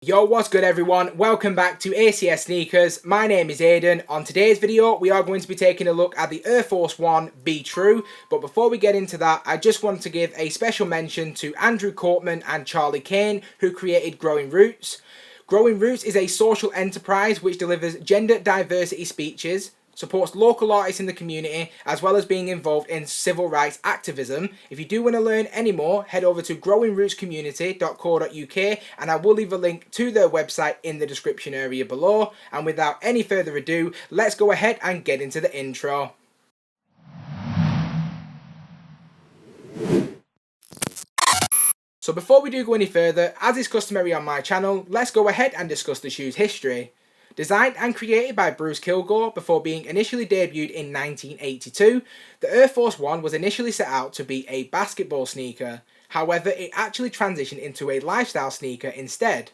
Yo, what's good everyone? Welcome back to ACS Sneakers. My name is Aidan. On today's video, we are going to be taking a look at the Air Force 1 Be True. But before we get into that, I just want to give a special mention to Andrew Cortman and Charlie Kane, who created Growing Roots. Growing Roots is a social enterprise which delivers gender diversity speeches, supports local artists in the community, as well as being involved in civil rights activism. If you do want to learn any more, head over to growingrootscommunity.co.uk and I will leave a link to their website in the description area below. And without any further ado, let's go ahead and get into the intro. So before we do go any further, as is customary on my channel, let's go ahead and discuss the shoe's history. Designed and created by Bruce Kilgore before being initially debuted in 1982, the Air Force 1 was initially set out to be a basketball sneaker. However, it actually transitioned into a lifestyle sneaker instead.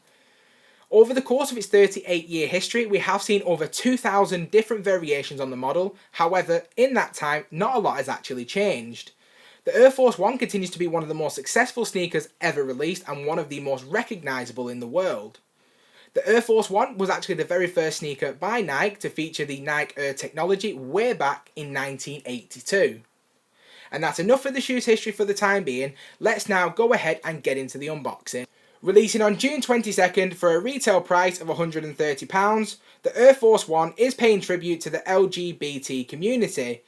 Over the course of its 38-year history, we have seen over 2,000 different variations on the model. However, in that time, not a lot has actually changed. The Air Force 1 continues to be one of the most successful sneakers ever released and one of the most recognisable in the world. The Air Force 1 was actually the very first sneaker by Nike to feature the Nike Air technology way back in 1982. And that's enough for the shoe's history for the time being. Let's now go ahead and get into the unboxing. Releasing on June 22nd for a retail price of £130, the Air Force 1 is paying tribute to the LGBT community.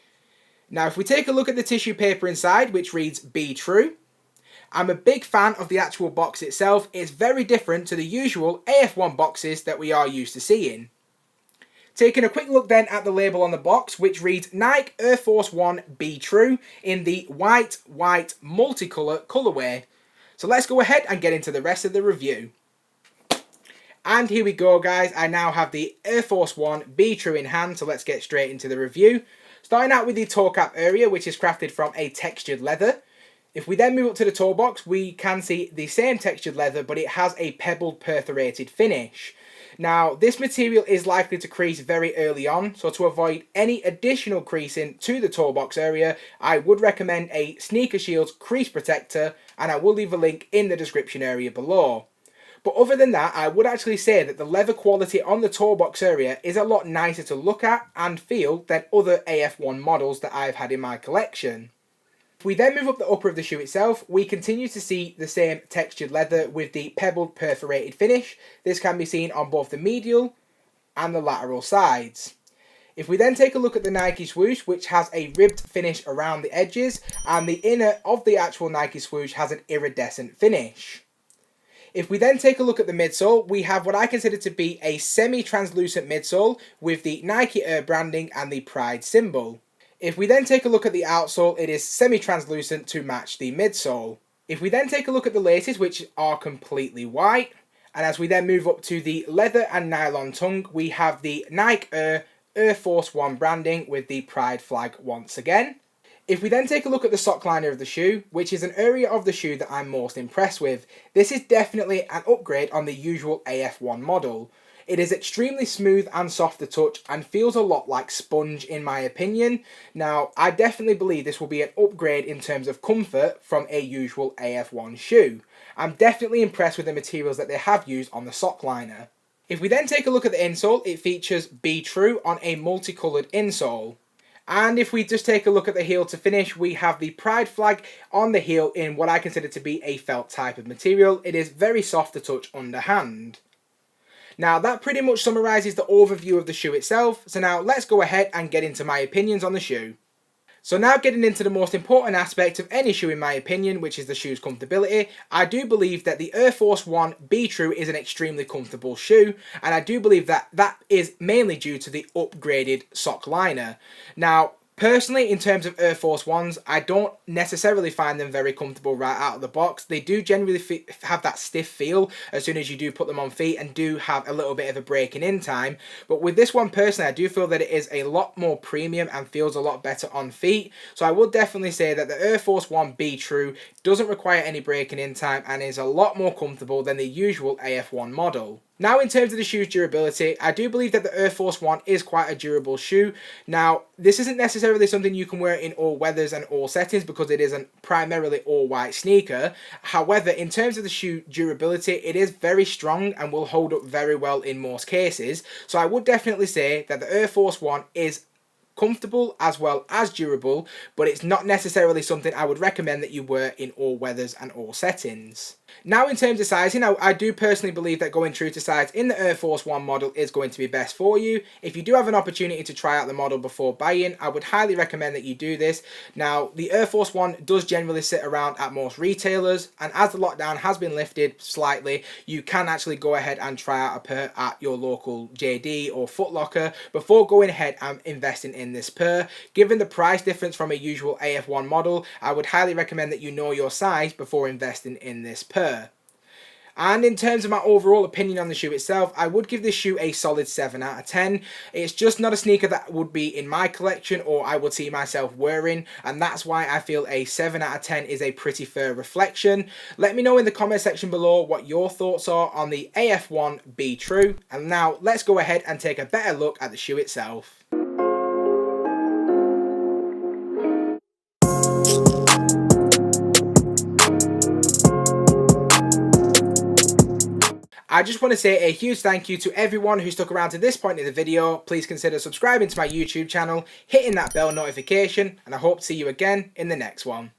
Now if we take a look at the tissue paper inside, which reads Be True, I'm a big fan of the actual box itself. It's very different to the usual AF1 boxes that we are used to seeing. Taking a quick look then at the label on the box, which reads Nike Air Force 1 Be True in the white multicolour colourway. So let's go ahead and get into the rest of the review. And here we go guys, I now have the Air Force 1 Be True in hand, so let's get straight into the review. Starting out with the toe cap area, which is crafted from a textured leather. If we then move up to the toe box, we can see the same textured leather, but it has a pebbled perforated finish. Now, this material is likely to crease very early on, so to avoid any additional creasing to the toe box area, I would recommend a Sneaker Shield's crease protector, and I will leave a link in the description area below. But other than that, I would actually say that the leather quality on the toe box area is a lot nicer to look at and feel than other AF1 models that I've had in my collection. If we then move up the upper of the shoe itself, we continue to see the same textured leather with the pebbled perforated finish. This can be seen on both the medial and the lateral sides. If we then take a look at the Nike swoosh, which has a ribbed finish around the edges, and the inner of the actual Nike swoosh has an iridescent finish. If we then take a look at the midsole, we have what I consider to be a semi-translucent midsole with the Nike Air branding and the Pride symbol. If we then take a look at the outsole, it is semi-translucent to match the midsole. If we then take a look at the laces, which are completely white, and as we then move up to the leather and nylon tongue, we have the Nike Air Force 1 branding with the Pride flag once again. If we then take a look at the sock liner of the shoe, which is an area of the shoe that I'm most impressed with, this is definitely an upgrade on the usual AF1 model. It is extremely smooth and soft to touch and feels a lot like sponge in my opinion. Now, I definitely believe this will be an upgrade in terms of comfort from a usual AF1 shoe. I'm definitely impressed with the materials that they have used on the sock liner. If we then take a look at the insole, it features Be True on a multicoloured insole. And if we just take a look at the heel to finish, we have the Pride flag on the heel in what I consider to be a felt type of material. It is very soft to touch underhand. Now that pretty much summarises the overview of the shoe itself, so now let's go ahead and get into my opinions on the shoe. So now getting into the most important aspect of any shoe in my opinion, which is the shoe's comfortability, I do believe that the Air Force 1 Be True is an extremely comfortable shoe, and I do believe that that is mainly due to the upgraded sock liner. Now, personally, in terms of Air Force 1s, I don't necessarily find them very comfortable right out of the box. They do generally have that stiff feel as soon as you do put them on feet and do have a little bit of a breaking in time. But with this one personally, I do feel that it is a lot more premium and feels a lot better on feet. So I would definitely say that the Air Force 1 Be True doesn't require any breaking in time and is a lot more comfortable than the usual AF1 model. Now in terms of the shoe's durability, I do believe that the Air Force 1 is quite a durable shoe. Now, This isn't necessarily something you can wear in all weathers and all settings because it is a primarily all white sneaker. However, in terms of the shoe durability, it is very strong and will hold up very well in most cases. So I would definitely say that the Air Force 1 is comfortable as well as durable, but it's not necessarily something I would recommend that you wear in all weathers and all settings. Now in terms of sizing, I do personally believe that going true to size in the Air Force 1 model is going to be best for you. If you do have an opportunity to try out the model before buying, I would highly recommend that you do this. Now the Air Force 1 does generally sit around at most retailers, and as the lockdown has been lifted slightly, you can actually go ahead and try out a pair at your local JD or Foot Locker before going ahead and investing in this pair. Given the price difference from a usual AF1 model, I would highly recommend that you know your size before investing in this pair. And in terms of my overall opinion on the shoe itself, I would give this shoe a solid 7 out of 10. It's just not a sneaker that would be in my collection or I would see myself wearing, and that's why I feel a 7 out of 10 is a pretty fair reflection. Let me know in the comment section below what your thoughts are on the AF1 Be True. And now let's go ahead and take a better look at the shoe itself. I just want to say a huge thank you to everyone who stuck around to this point in the video. Please consider subscribing to my YouTube channel, hitting that bell notification, and I hope to see you again in the next one.